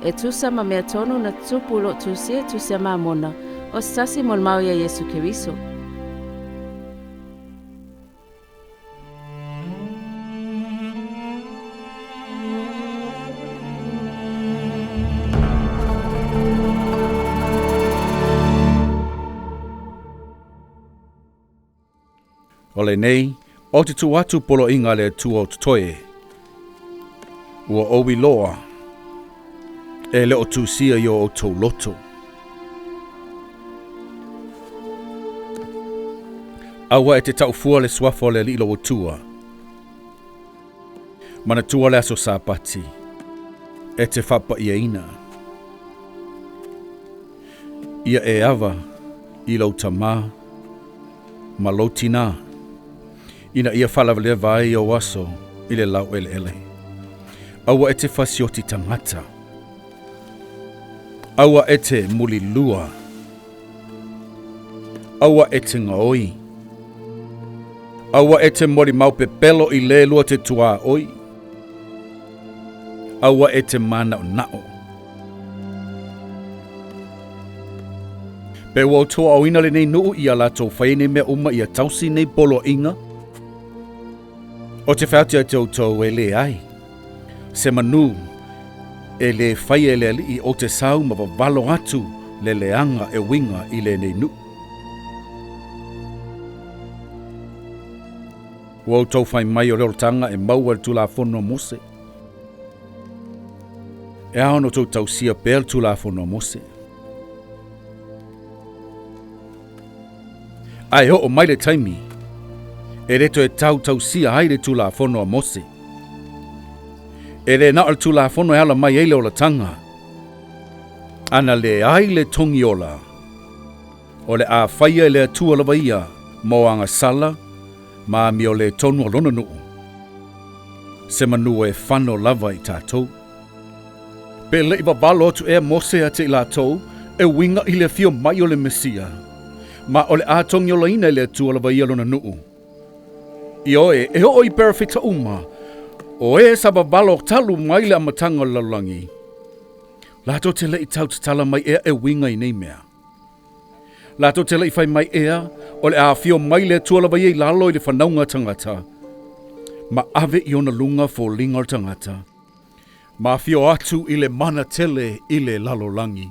e tusa ma mea tonu na tupu lo tusia tusia mamona o sasi Molimau ya Iesu Keriso. Ole nei, o te tuatu polo inga le tua o tutoe. Ua owi loa, e leo tusia yo outou loto. Awa e te taufua le swafo le lilo o tua. Mana tua le aso sapati, e te whapa ia ina. Ia e ava, i lau tamā, ma lotina. Ina ia faavavau vaai o aso i le lau ele ele. Aua e te fasioti tagata. Aua e te mulilua. Aua e te ngaoi. Aua e te molimau pepelo i le lua te tua oi. Aua e te mana o nao. Pe ua toa o ina le nei nuu i a latou whaine mea uma i a tausi nei polo inga. O te whautia te outou e le ai. Se manu e le whai e le ali o te sau ma valo atu le leanga e winga i le nei nu. Ua outou whai mai o reoltanga e maua le tulafono Mose. E ahono tau tausia pēr tulafono Mose. Ai o mai le taimi. E reto e tau sia hai le tulafono a Mose. E re na al tulafono e ala mai eile o la tanga. Ana le ai le togiola. O le a whaia e le atua la vaia, mo anga sala, ma mi o le tonu o Lona nuu. Se manu e whano lava i tātou. Pe le iwa balo atu e Mosaea te latou, e winga i le afio mai o le Mesia. Ma o le a togiola ina le atua la vaia Lona nuu. I oe, e o i perfita uma, o e sababalo talu mai le amatanga lalolagi. Lato te lei tau te tala mai ea e winga i nei mea. Lato te lei fai mai ea, o le afio mai le tuala vai e lalo i le whanaunga tangata. Ma ave i ona lunga fo linga o tangata. Ma afio atu i le mana tele i le lalolagi.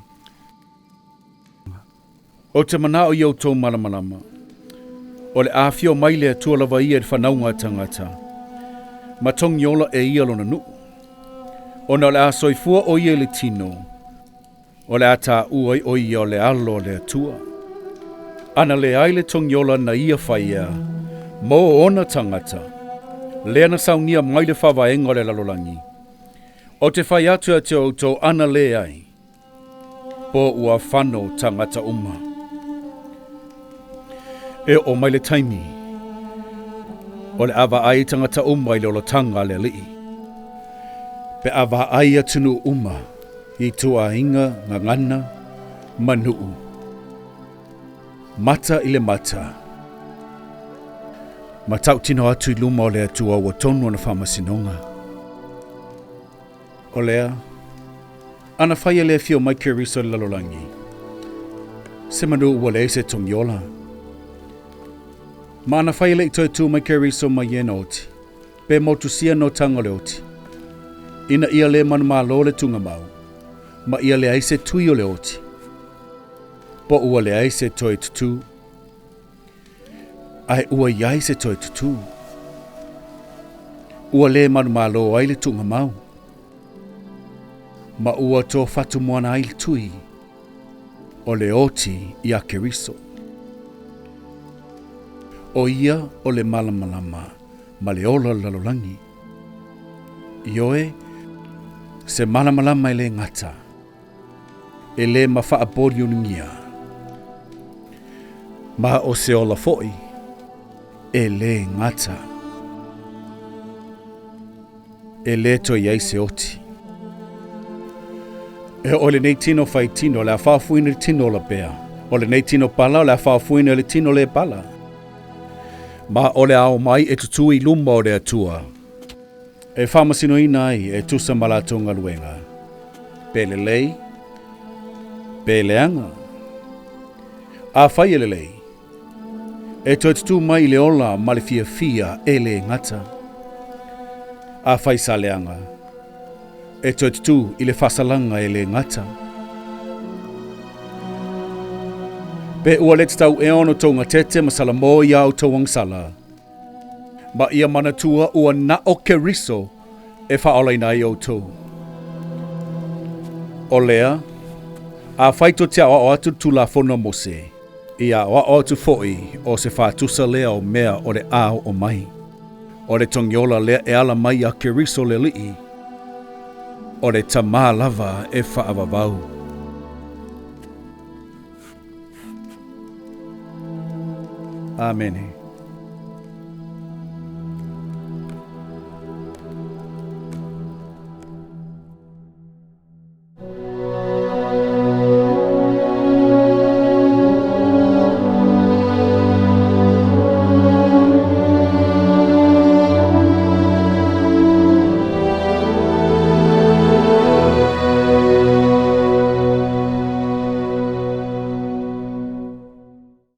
O te mana o i outou malamalama. O le afio mai le atua lava ia e whanaunga tangata. Ma togiola e ia Lona nuu. Ona o le a soifua o ia le tino. O le ata uai o ia o le alo le atua. Ana le ai le togiola na ia whaia. Mo ona tangata. Lea na saunia mai le faavaenga o le lalolagi. O te whai atu a te outou ana le ai. Po ua whano tangata uma. E o mai le taimi. O le awa ai tangata uma i le olatanga le lii. Pe awa ai atunu uma i tua inga ngangana manuu. Mata i le mata. Matau tino atu i luma o le atua ua tonu ana whamasinonga. O lea, ana whaia le fio mai Keriso le lalolagi. Se manu ua le se togiola. Ma ana whaia le i toetutu mai Keriso mai ena oti. Pe motusia no tanga le oti. Ina ia le manumalo le tunga mau. Ma ia le aise tui o le oti. Po ua le aise toetutu. Ai ua iai se toetutu. Ua le manumalo ai le tunga mau. Ma ua tō faatumuina ai le tui. O le oti i a Keriso. O ia o le malamalama ma le ola lalolagi. Ioe, se malamalama i le ngata. E le ma faapori uningia. Ma o se ola foi. E le ngata. E le to iai se oti. E o le nei tino fai tino le a whaafuina le tino la pea. O le nei tino pala le a whaafuina le tino le pala. Ma o le ao mai e tutu i luma o le atua. E whamasino ina ai e tusa malatonga luenga. Pelelei, peleanga. A whaielelei, e toetutu mai le ola ma le fia e le ngata. A whaisaleanga, e toetutu i le whasalanga e le ngata. Pe ua let tau e ono tau ngatete masala mo i outou angsala. Ma ia manatua ua na o Keriso e Faaola ina i outou. O lea, a whaito te Aoao Atu Tulafono Mose, i Aoao Atu foi o se whaatusa lea o mea o le ao o mai. O le togiola lea e ala mai a Keriso le lii. O le tamā lava e faavavau. Amen.